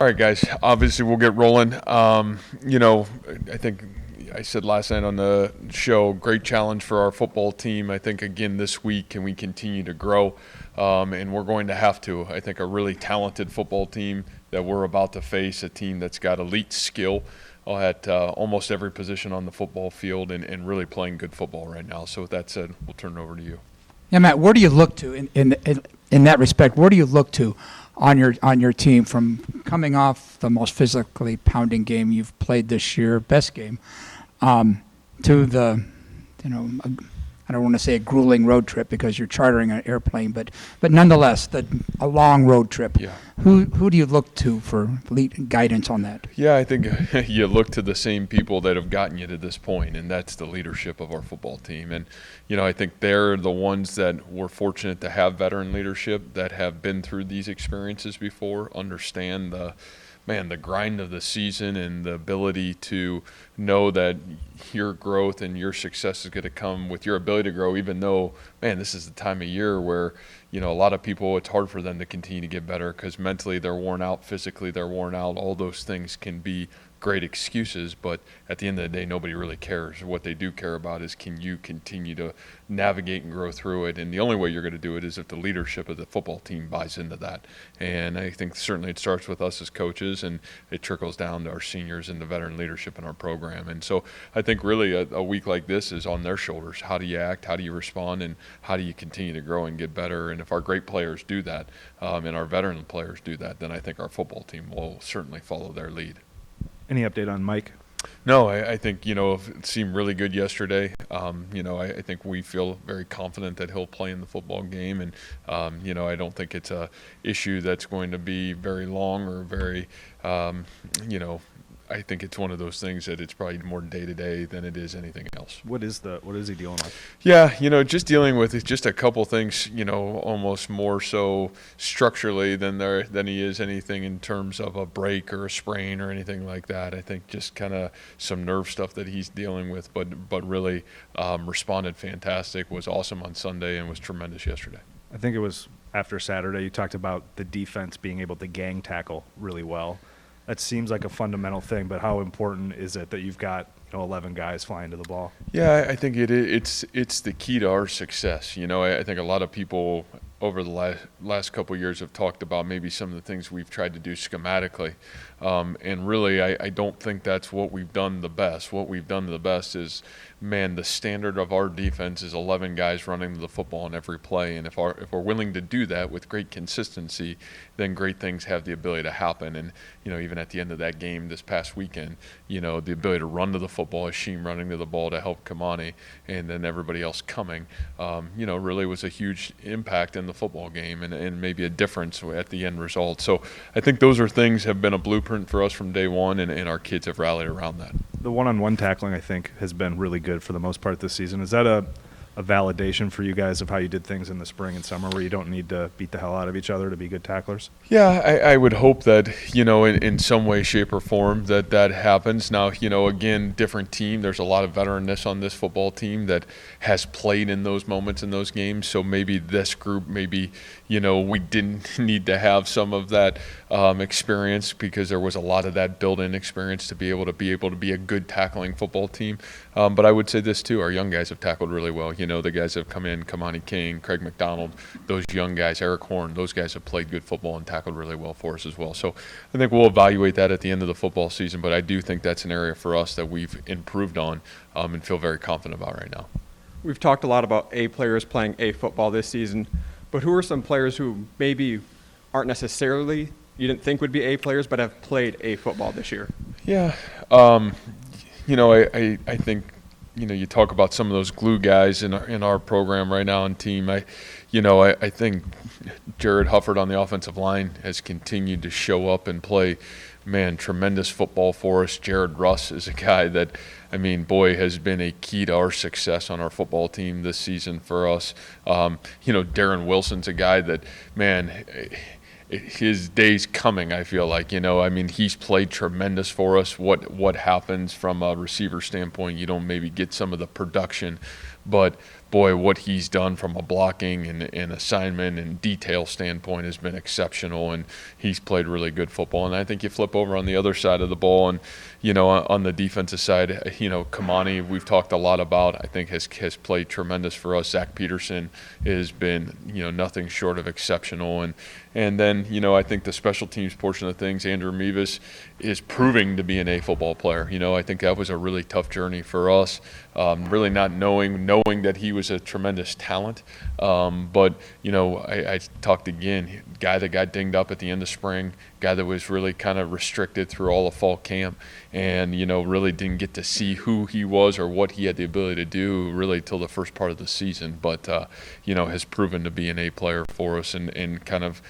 All right, guys. Obviously, we'll get rolling. I think I said last night on the show, great challenge for our football team. I think, again, this week, can we continue to grow? And we're going to have to. I think a really talented football team that we're about to face, a team that's got elite skill at almost every position on the football field and really playing good football right now. So with that said, we'll turn it over to you. Yeah, Matt, where do you look to in that respect? Where do you look to on your team from coming off the most physically pounding game you've played this year, best game, to the, I don't want to say a grueling road trip because you're chartering an airplane, but nonetheless, a long road trip. Yeah. Who do you look to for guidance on that? Yeah, I think you look to the same people that have gotten you to this point, and that's the leadership of our football team. And, I think they're the ones that we're fortunate to have veteran leadership that have been through these experiences before, understand the grind of the season and the ability to know that your growth and your success is going to come with your ability to grow, even though, this is the time of year where, a lot of people, it's hard for them to continue to get better because mentally they're worn out, physically they're worn out. All those things can be great excuses, but at the end of the day, nobody really cares. What they do care about is, can you continue to navigate and grow through it? And the only way you're going to do it is if the leadership of the football team buys into that. And I think certainly it starts with us as coaches, and it trickles down to our seniors and the veteran leadership in our program. And so I think really a week like this is on their shoulders. How do you act? How do you respond? And how do you continue to grow and get better? And if our great players do that, and our veteran players do that, then I think our football team will certainly follow their lead. Any update on Mike? No, I think, it seemed really good yesterday. I think we feel very confident that he'll play in the football game. And, I don't think it's a issue that's going to be very long or very, I think it's one of those things that it's probably more day-to-day than it is anything else. What is he dealing with? Yeah, just dealing with just a couple things, almost more so structurally than he is anything in terms of a break or a sprain or anything like that. I think just kind of some nerve stuff that he's dealing with, but really responded fantastic, was awesome on Sunday, and was tremendous yesterday. I think it was after Saturday you talked about the defense being able to gang tackle really well. That seems like a fundamental thing, but how important is it that you've got 11 guys flying to the ball? Yeah, I think it's the key to our success. I think a lot of people over the last couple of years have talked about maybe some of the things we've tried to do schematically. And really, I don't think that's what we've done the best. What we've done the best is, the standard of our defense is 11 guys running the football in every play. And if we're willing to do that with great consistency, then great things have the ability to happen. And, even at the end of that game this past weekend, the ability to run to the football, Hashim running to the ball to help Kamani, and then everybody else coming, really was a huge impact in the football game and maybe a difference at the end result. So I think those are things have been a blueprint for us from day one, and our kids have rallied around that. The one-on-one tackling, I think, has been really good for the most part this season. Is that a validation for you guys of how you did things in the spring and summer where you don't need to beat the hell out of each other to be good tacklers? Yeah, I would hope that, in some way, shape, or form that happens. Now, again, different team. There's a lot of veteranness on this football team that has played in those moments in those games. So maybe this group, we didn't need to have some of that experience because there was a lot of that built-in experience to be able to be a good tackling football team. But I would say this too, our young guys have tackled really well. The guys have come in, Kamani King, Craig McDonald, those young guys, Eric Horn, those guys have played good football and tackled really well for us as well. So I think we'll evaluate that at the end of the football season, but I do think that's an area for us that we've improved on and feel very confident about right now. We've talked a lot about A players playing A football this season, but who are some players who maybe aren't necessarily you didn't think would be A players but have played A football this year? Yeah. I think you talk about some of those glue guys in our program right now and team. I think Jared Hufford on the offensive line has continued to show up and play, tremendous football for us. Jared Russ is a guy that, has been a key to our success on our football team this season for us. Darren Wilson's a guy that, his day's coming, I feel like. He's played tremendous for us. What happens from a receiver standpoint, you don't maybe get some of the production, but boy, what he's done from a blocking and assignment and detail standpoint has been exceptional, and he's played really good football. And I think you flip over on the other side of the ball, and on the defensive side, Kamani, we've talked a lot about, I think has played tremendous for us. Zach Peterson has been, nothing short of exceptional. And then, I think the special teams portion of things, Andrew Mevis is proving to be an A football player. I think that was a really tough journey for us, really not knowing that he was a tremendous talent. But, I talked again, guy that got dinged up at the end of spring, guy that was really kind of restricted through all of fall camp, and really didn't get to see who he was or what he had the ability to do really till the first part of the season, but has proven to be an A player for us and kind of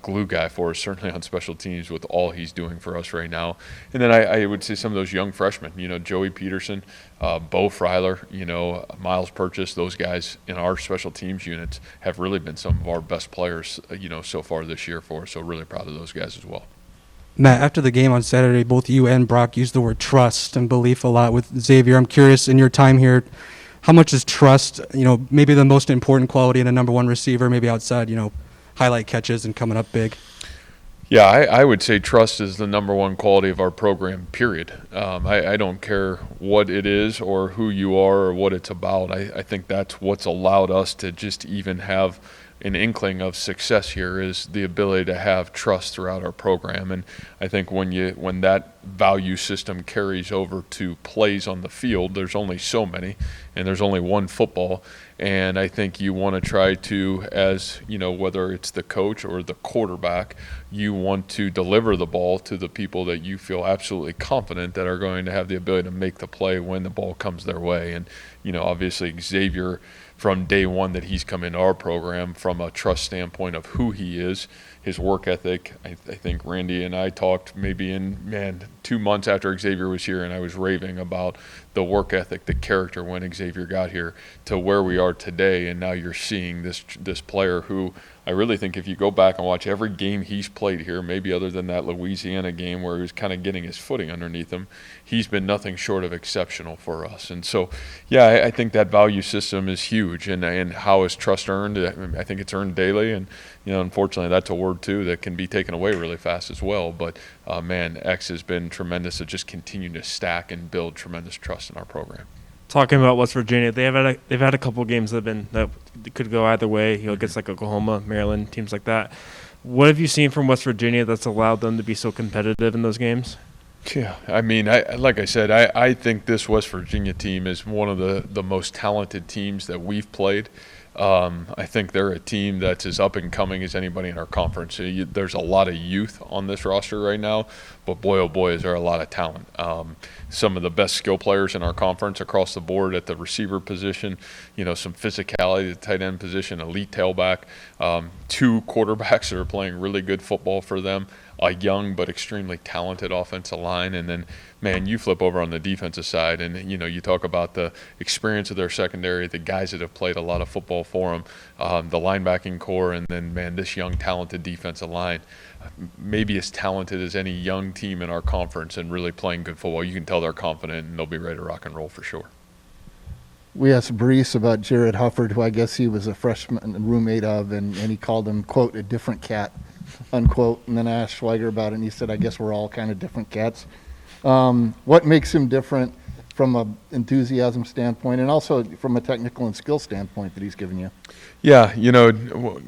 glue guy for us, certainly on special teams with all he's doing for us right now. And then I would say some of those young freshmen, Joey Peterson, Bo Freiler, Miles Purchase, those guys in our special teams units have really been some of our best players, so far this year for us. So really proud of those guys as well. Matt, after the game on Saturday, both you and Brock used the word trust and belief a lot with Xavier. I'm curious, in your time here, how much is trust, maybe the most important quality in a number one receiver, maybe outside, highlight catches and coming up big? Yeah, I would say trust is the number one quality of our program, period. I don't care what it is or who you are or what it's about. I think that's what's allowed us to just even have an inkling of success here, is the ability to have trust throughout our program. And I think when that value system carries over to plays on the field, there's only so many, and there's only one football. And I think you want to try to, as whether it's the coach or the quarterback, you want to deliver the ball to the people that you feel absolutely confident that are going to have the ability to make the play when the ball comes their way. And obviously Xavier, from day one that he's come into our program, from a trust standpoint of who he is, his work ethic. I think Randy and I talked maybe 2 months after Xavier was here, and I was raving about the work ethic, the character when Xavier got here to where we are today. And now you're seeing this player who I really think if you go back and watch every game he's played here, maybe other than that Louisiana game where he was kind of getting his footing underneath him, he's been nothing short of exceptional for us. And so, yeah, I think that value system is huge. And how is trust earned? I think it's earned daily. And, unfortunately, that's a word, too, that can be taken away really fast as well. But, X has been tremendous at just continuing to stack and build tremendous trust in our program. Talking about West Virginia, they've had a couple games that could go either way. Against like Oklahoma, Maryland, teams like that. What have you seen from West Virginia that's allowed them to be so competitive in those games? Yeah, I mean, like I said, I think this West Virginia team is one of the most talented teams that we've played. I think they're a team that's as up and coming as anybody in our conference. There's a lot of youth on this roster right now, but boy, oh boy, is there a lot of talent. Some of the best skill players in our conference across the board at the receiver position, some physicality at the tight end position, elite tailback, 2 quarterbacks that are playing really good football for them, a young but extremely talented offensive line, and then, man, you flip over on the defensive side and, you talk about the experience of their secondary, the guys that have played a lot of football for them, the linebacking core, and then, man, this young talented defensive line, maybe as talented as any young team in our conference and really playing good football. You can tell they're confident and they'll be ready to rock and roll for sure. We asked Brees about Jared Hufford, who I guess he was a freshman roommate of, and he called him, quote, a different cat, unquote. And then I asked Schweiger about it, and he said, I guess we're all kind of different cats. What makes him different from an enthusiasm standpoint and also from a technical and skill standpoint that he's given you? Yeah,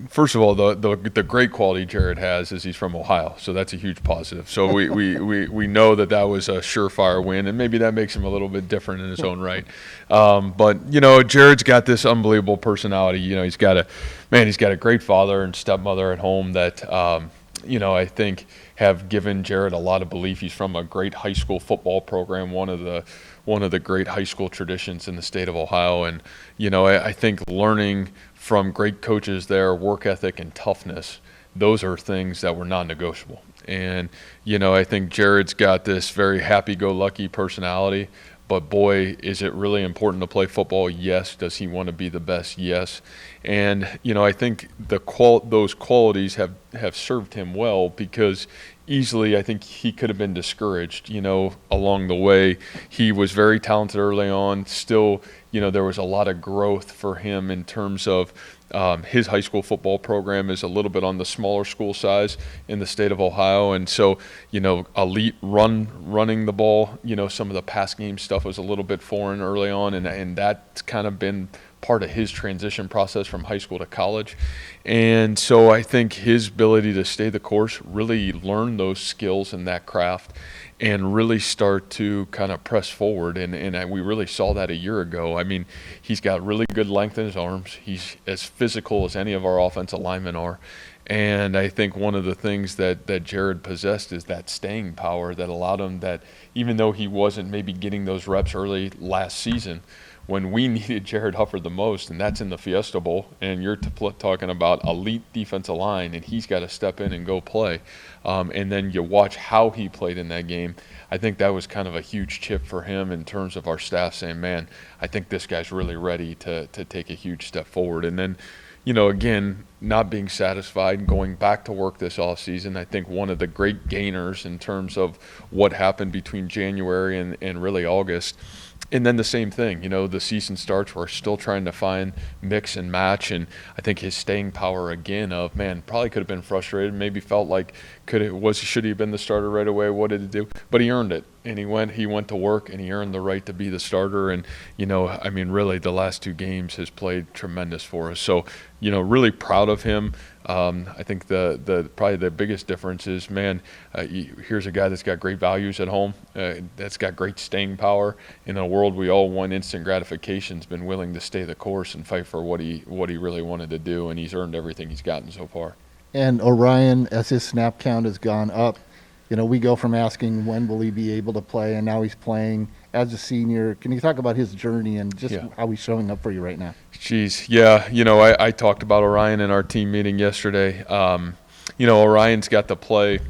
first of all, the great quality Jared has is he's from Ohio, so that's a huge positive. So we know that was a surefire win, and maybe that makes him a little bit different in his own right. But Jared's got this unbelievable personality. He's got a great father and stepmother at home that I think have given Jared a lot of belief. He's from a great high school football program, one of the great high school traditions in the state of Ohio, and I think learning from great coaches there, work ethic and toughness, those are things that were non-negotiable. And, I think Jared's got this very happy-go-lucky personality, but boy, is it really important to play football? Yes. Does he want to be the best? Yes. And, I think those qualities have served him well because easily I think he could have been discouraged, along the way. He was very talented early on, still there was a lot of growth for him in terms of his high school football program is a little bit on the smaller school size in the state of Ohio. And so, elite running the ball, some of the pass game stuff was a little bit foreign early on. And that's kind of been part of his transition process from high school to college. And so I think his ability to stay the course, really learn those skills in that craft, and really start to kind of press forward. And we really saw that a year ago. I mean, he's got really good length in his arms. He's as physical as any of our offensive linemen are. And I think one of the things that Jared possessed is that staying power that allowed him that, even though he wasn't maybe getting those reps early last season, when we needed Jared Hufford the most, and that's in the Fiesta Bowl, and you're talking about elite defensive line, and he's got to step in and go play. And then you watch how he played in that game. I think that was kind of a huge chip for him in terms of our staff saying, man, I think this guy's really ready to take a huge step forward. And then, again, not being satisfied, going back to work this offseason. I think one of the great gainers in terms of what happened between January and really August. And then the same thing, the season starts, we're still trying to find mix and match. And I think his staying power again of, man, probably could have been frustrated, maybe felt like should he have been the starter right away? What did he do? But he earned it. And he went to work, and he earned the right to be the starter. And, really the last two games has played tremendous for us. So, really proud of him. I think probably the biggest difference is, man, here's a guy that's got great values at home, that's got great staying power. In a world we all want instant gratification's been willing to stay the course and fight for what he really wanted to do, and he's earned everything he's gotten so far. And Orion, as his snap count has gone up, we go from asking when will he be able to play, and now he's playing as a senior. Can you talk about his journey and just how he's showing up for you right now? Jeez, yeah. I talked about Orion in our team meeting yesterday. Orion's got to play,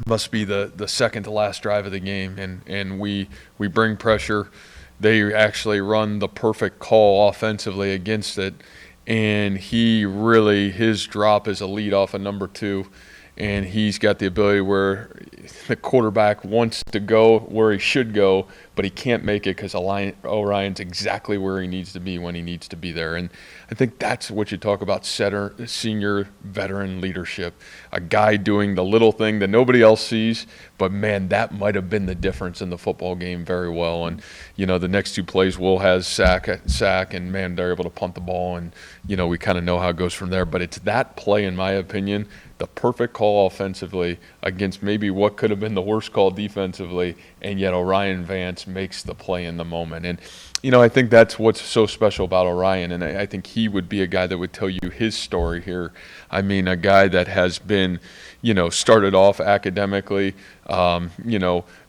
must be the second to last drive of the game, and we bring pressure. They actually run the perfect call offensively against it, and his drop is a lead off of number 2. And he's got the ability where the quarterback wants to go where he should go, but he can't make it because Orion's exactly where he needs to be when he needs to be there. And I think that's what you talk about, senior veteran leadership, a guy doing the little thing that nobody else sees, but, man, that might have been the difference in the football game very well. And, the next two plays, Will has sack, and, man, they're able to punt the ball, and, we kind of know how it goes from there. But it's that play, in my opinion, the perfect call offensively against maybe what could have been the worst call defensively, and yet Orion Vance makes the play in the moment. And, I think that's what's so special about Orion, and I think he would be a guy that would tell you his story here. I mean, a guy that has been, started off academically,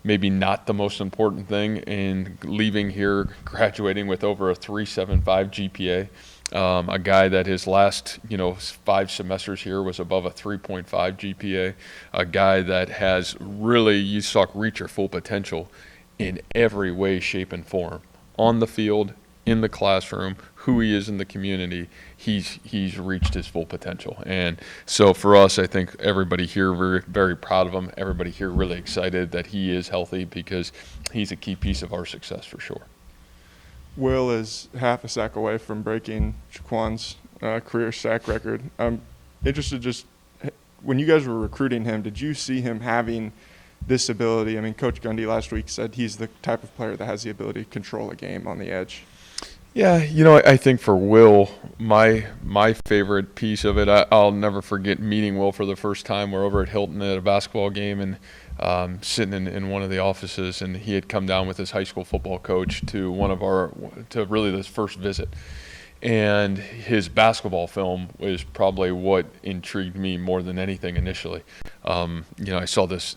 maybe not the most important thing, and leaving here, graduating with over a 3.75 GPA. A guy that his last, 5 semesters here was above a 3.5 GPA. A guy that has really, you saw reach your full potential in every way, shape, and form. On the field, in the classroom, who he is in the community, he's reached his full potential. And so for us, I think everybody here very, very proud of him. Everybody here really excited that he is healthy, because he's a key piece of our success for sure. Will is half a sack away from breaking Jaquan's career sack record. I'm interested, just when you guys were recruiting him, did you see him having this ability? I mean, Coach Gundy last week said he's the type of player that has the ability to control a game on the edge. Yeah, I think for Will, my favorite piece of it, I'll never forget meeting Will for the first time. We're over at Hilton at a basketball game, and sitting in one of the offices, and he had come down with his high school football coach to really this first visit. And his basketball film was probably what intrigued me more than anything initially. I saw this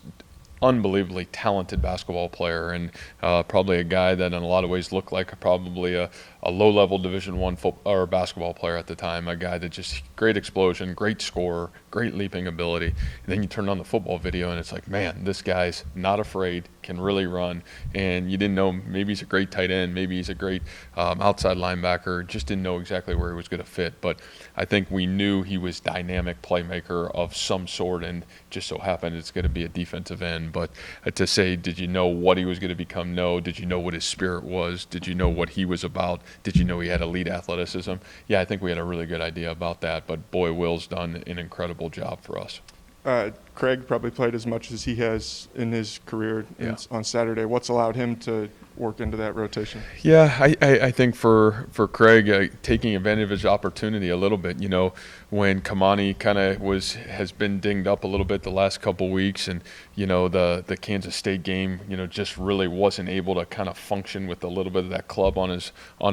unbelievably talented basketball player, and probably a guy that in a lot of ways looked like probably a low-level Division I basketball player at the time, a guy that just great explosion, great scorer, great leaping ability. And then you turn on the football video, and it's like, man, this guy's not afraid, can really run, and you didn't know maybe he's a great tight end, maybe he's a great outside linebacker, just didn't know exactly where he was going to fit. But I think we knew he was dynamic playmaker of some sort, and just so happened it's going to be a defensive end. But to say, did you know what he was going to become? No. Did you know what his spirit was? Did you know what he was about? Did you know he had elite athleticism? Yeah, I think we had a really good idea about that. But boy, Will's done an incredible job for us. Craig probably played as much as he has in his career on Saturday. What's allowed him to work into that rotation? Yeah, I think for Craig, taking advantage of his opportunity a little bit, when Kamani kind of has been dinged up a little bit the last couple weeks, and the Kansas State game, just really wasn't able to kind of function with a little bit of that club on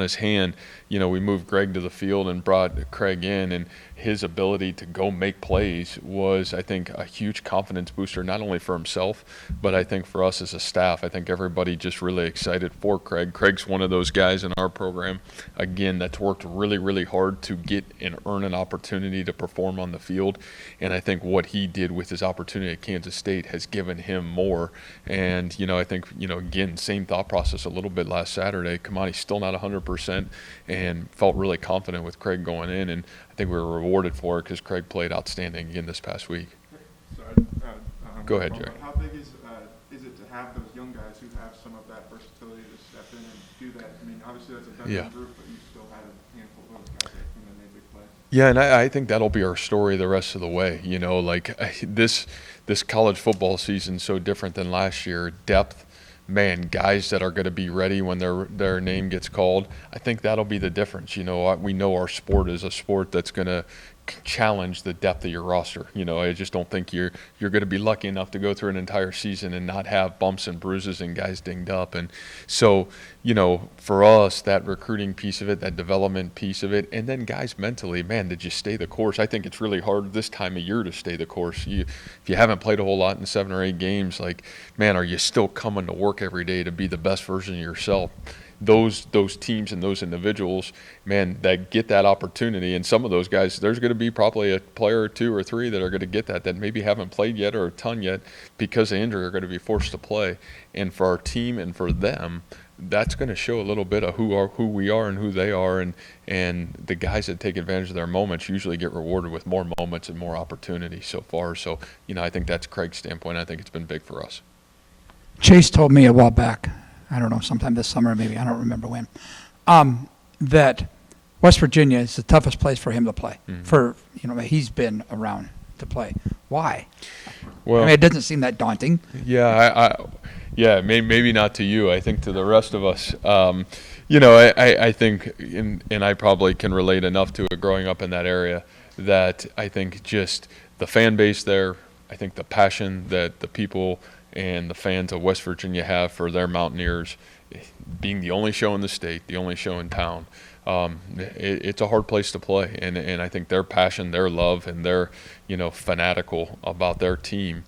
his hand. We moved Greg to the field and brought Craig in, and his ability to go make plays was, I think, a huge confidence booster, not only for himself, but I think for us as a staff. I think everybody just really excited for Craig. Craig's one of those guys in our program, again, that's worked really, really hard to get and earn an opportunity to perform on the field. And I think what he did with his opportunity at Kansas State has given him more. And, I think, again, same thought process a little bit last Saturday. Kamani's still not 100% and felt really confident with Craig going in. And I think we were rewarded for it because Craig played outstanding again this past week. Go ahead, Jerry. How big is it to have those young guys who have some of that versatility to step in and do that? I mean, obviously that's a veteran group, but you still had a handful of those guys that made big plays. Yeah, and I think that'll be our story the rest of the way. This college football season's so different than last year. Depth, man, guys that are going to be ready when their name gets called. I think that'll be the difference. We know our sport is a sport that's going to challenge the depth of your roster. I just don't think you're going to be lucky enough to go through an entire season and not have bumps and bruises and guys dinged up. And so, for us, that recruiting piece of it, that development piece of it, and then guys mentally, man, did you stay the course? I think it's really hard this time of year to stay the course. If you haven't played a whole lot in 7 or 8 games, man, are you still coming to work every day to be the best version of yourself? Those teams and those individuals, man, that get that opportunity, and some of those guys, there's going to be probably a player or 2 or 3 that are going to get that maybe haven't played yet or a ton yet because of injury are going to be forced to play. And for our team and for them, that's going to show a little bit of who we are and who they are, and the guys that take advantage of their moments usually get rewarded with more moments and more opportunities so far. So, I think that's Craig's standpoint. I think it's been big for us. Chase told me a while back, I don't know, sometime this summer maybe, I don't remember when, that West Virginia is the toughest place for him to play. Mm-hmm. He's been around to play. Why? Well, it doesn't seem that daunting. Yeah, maybe not to you. I think to the rest of us, I think, and I probably can relate enough to it growing up in that area, that I think just the fan base there, I think the passion that the people and the fans of West Virginia have for their Mountaineers, being the only show in the state, the only show in town, it's a hard place to play. And I think their passion, their love, and their fanatical about their team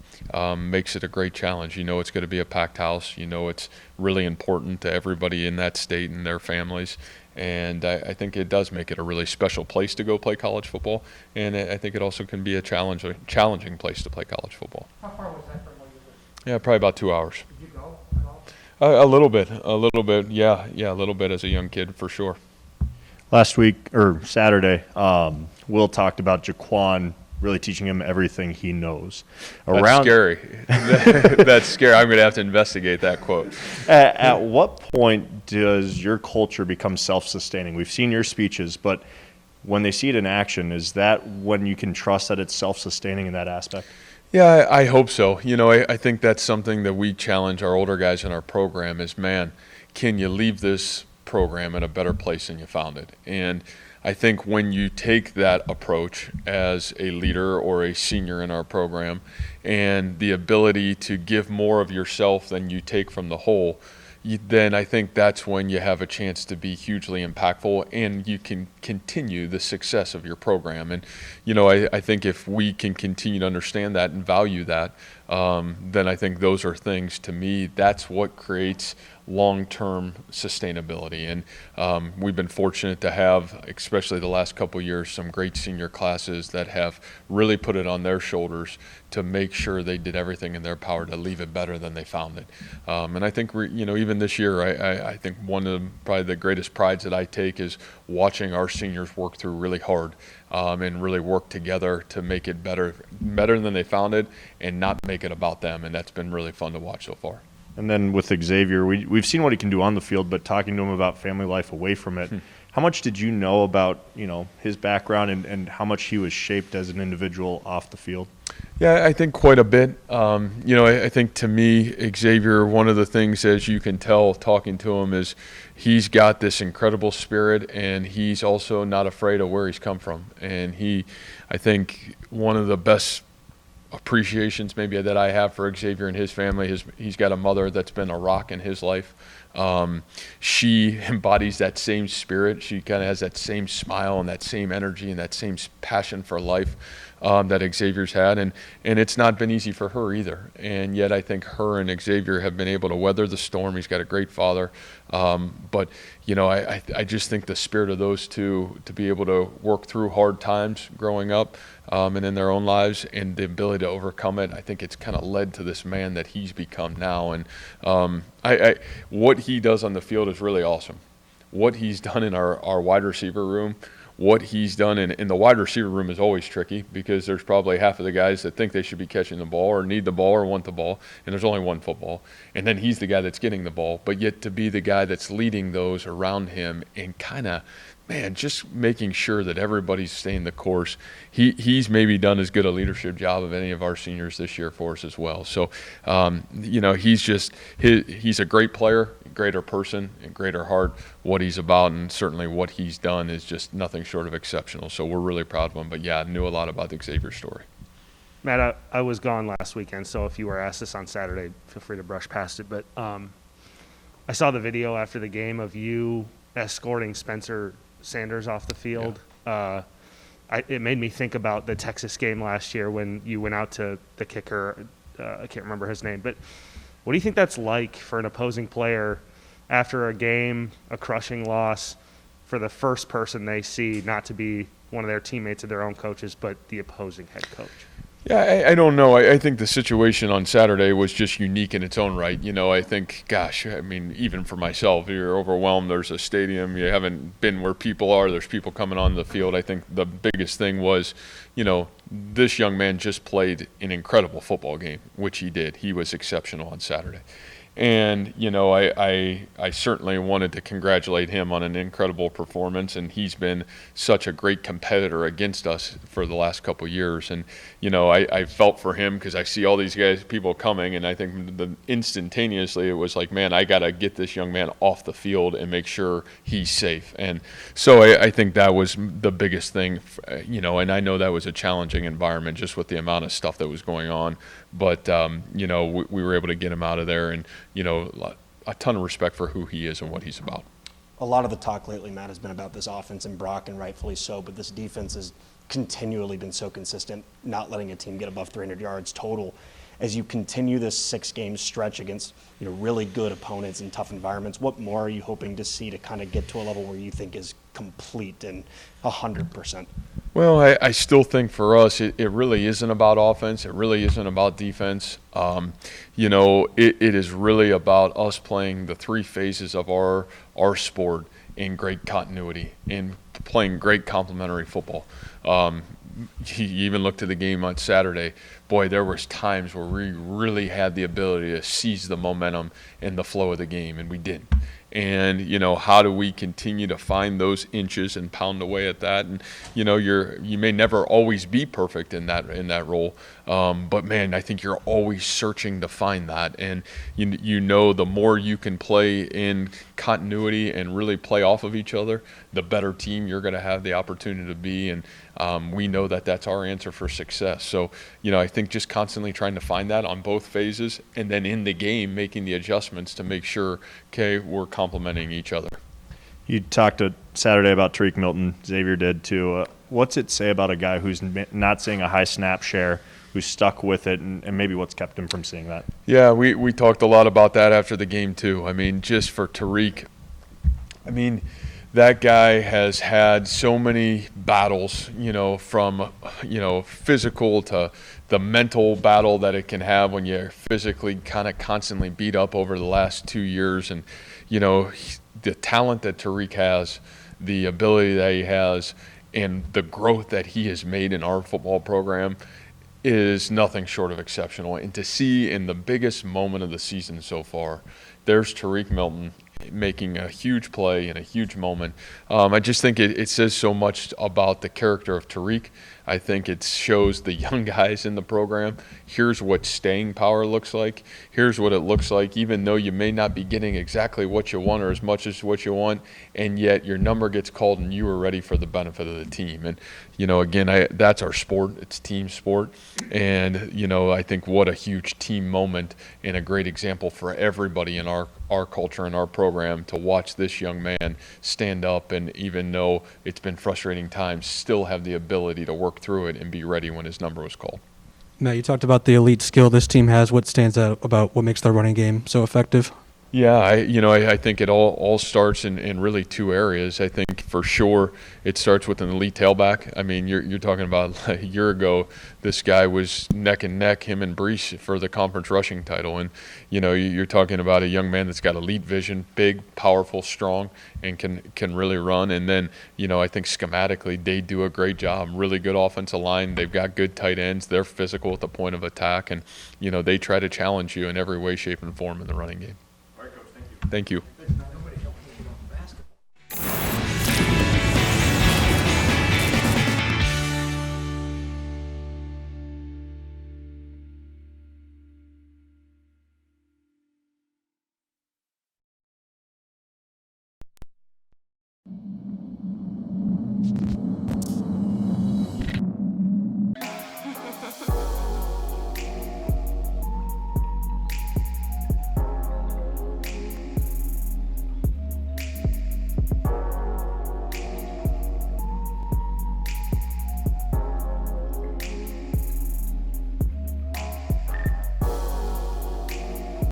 makes it a great challenge. It's going to be a packed house. It's really important to everybody in that state and their families. And I think it does make it a really special place to go play college football. And I think it also can be a challenging place to play college football. How far was that from where you lived? Yeah, probably about 2 hours. Did you go at all? A little bit. Yeah, a little bit as a young kid for sure. Last week, or Saturday, Will talked about Jaquan really teaching him everything he knows. That's scary. That's scary. I'm going to have to investigate that quote. At what point does your culture become self-sustaining? We've seen your speeches, but when they see it in action, is that when you can trust that it's self-sustaining in that aspect? Yeah, I hope so. I think that's something that we challenge our older guys in our program is, man, can you leave this program in a better place than you found it? And I think when you take that approach as a leader or a senior in our program and the ability to give more of yourself than you take from the whole, then I think that's when you have a chance to be hugely impactful and you can continue the success of your program. And, I think if we can continue to understand that and value that, then I think those are things, to me, that's what creates long-term sustainability. And we've been fortunate to have, especially the last couple of years, some great senior classes that have really put it on their shoulders to make sure they did everything in their power to leave it better than they found it. And I think even this year, I think one of probably the greatest prides that I take is watching our seniors work through really hard and really work together to make it better than they found it, and not make it about them. And that's been really fun to watch so far. And then with Xavier, we've seen what he can do on the field, but talking to him about family life away from it, how much did you know about his background and how much he was shaped as an individual off the field? Yeah, I think quite a bit. I think to me, Xavier, one of the things, as you can tell talking to him, is he's got this incredible spirit, and he's also not afraid of where he's come from. And I think one of the best appreciations maybe that I have for Xavier and his family, he's got a mother that's been a rock in his life. She embodies that same spirit. She kind of has that same smile and that same energy and that same passion for life that Xavier's had, and it's not been easy for her either. And yet I think her and Xavier have been able to weather the storm. He's got a great father, but I just think the spirit of those two, to be able to work through hard times growing up and in their own lives, and the ability to overcome it, I think it's kind of led to this man that he's become now. And what he does on the field is really awesome. What he's done in our wide receiver room, what he's done in the wide receiver room is always tricky, because there's probably half of the guys that think they should be catching the ball or need the ball or want the ball, and there's only one football. And then he's the guy that's getting the ball, but yet to be the guy that's leading those around him and kind of, just making sure that everybody's staying the course. He's maybe done as good a leadership job of any of our seniors this year for us as well. So, he's a great player, greater person, and greater heart. What he's about and certainly what he's done is just nothing short of exceptional. So we're really proud of him. But yeah, I knew a lot about the Xavier story. Matt, I was gone last weekend, so if you were asked this on Saturday, feel free to brush past it. But I saw the video after the game of you escorting Spencer Sanders off the field. Yeah. It made me think about the Texas game last year when you went out to the kicker. I can't remember his name, but what do you think that's like for an opposing player after a game, a crushing loss, for the first person they see not to be one of their teammates or their own coaches, but the opposing head coach? Yeah, I don't know. I think the situation on Saturday was just unique in its own right. I think, even for myself, you're overwhelmed. There's a stadium. You haven't been where people are. There's people coming on the field. I think the biggest thing was, this young man just played an incredible football game, which he did. He was exceptional on Saturday. And, I certainly wanted to congratulate him on an incredible performance, and he's been such a great competitor against us for the last couple of years. And, I felt for him because I see all these people coming, and I think instantaneously it was like, man, I got to get this young man off the field and make sure he's safe. And so I think that was the biggest thing, and I know that was a challenging environment just with the amount of stuff that was going on. But, we were able to get him out of there, and, a ton of respect for who he is and what he's about. A lot of the talk lately, Matt, has been about this offense and Brock, and rightfully so, but this defense has continually been so consistent, not letting a team get above 300 yards total. As you continue this 6-game stretch against really good opponents in tough environments, what more are you hoping to see to kind of get to a level where you think is complete and 100%? Well, I still think for us, it really isn't about offense. It really isn't about defense. It is really about us playing the three phases of our sport in great continuity, in playing great complementary football. You even looked at the game on Saturday. Boy, there was times where we really had the ability to seize the momentum and the flow of the game, and we didn't. And, how do we continue to find those inches and pound away at that? And, you may never always be perfect in that role. But man, I think you're always searching to find that. And, the more you can play in continuity and really play off of each other, the better team you're going to have the opportunity to be. And we know that that's our answer for success. So, I think just constantly trying to find that on both phases, and then in the game, making the adjustments to make sure, okay, we're complementing each other. You talked Saturday about Tareq Milton. Xavier did too. What's it say about a guy who's not seeing a high snap share who's stuck with it, and maybe what's kept him from seeing that? Yeah, we talked a lot about that after the game too. I mean, just for Tareq, I mean, that guy has had so many battles, from, physical to the mental battle that it can have when you're physically kind of constantly beat up over the last 2 years. And, the talent that Tareq has, the ability that he has, and the growth that he has made in our football program is nothing short of exceptional. And to see in the biggest moment of the season so far, there's Tareq Milton making a huge play in a huge moment. I just think it says so much about the character of Tareq. I think it shows the young guys in the program, here's what staying power looks like. Here's what it looks like, even though you may not be getting exactly what you want or as much as what you want, and yet your number gets called and you were ready for the benefit of the team. And, again, that's our sport. It's team sport. And, I think what a huge team moment and a great example for everybody in our culture and our program to watch this young man stand up and, even though it's been frustrating times, still have the ability to work through it and be ready when his number was called. Matt, you talked about the elite skill this team has. What stands out about what makes their running game so effective? Yeah, I think it all starts in really two areas. I think for sure it starts with an elite tailback. I mean, you're talking about a year ago, this guy was neck and neck, him and Brees, for the conference rushing title. And, you're talking about a young man that's got elite vision, big, powerful, strong, and can really run. And then, I think schematically they do a great job. Really good offensive line. They've got good tight ends. They're physical at the point of attack. And, they try to challenge you in every way, shape, and form in the running game. Thank you.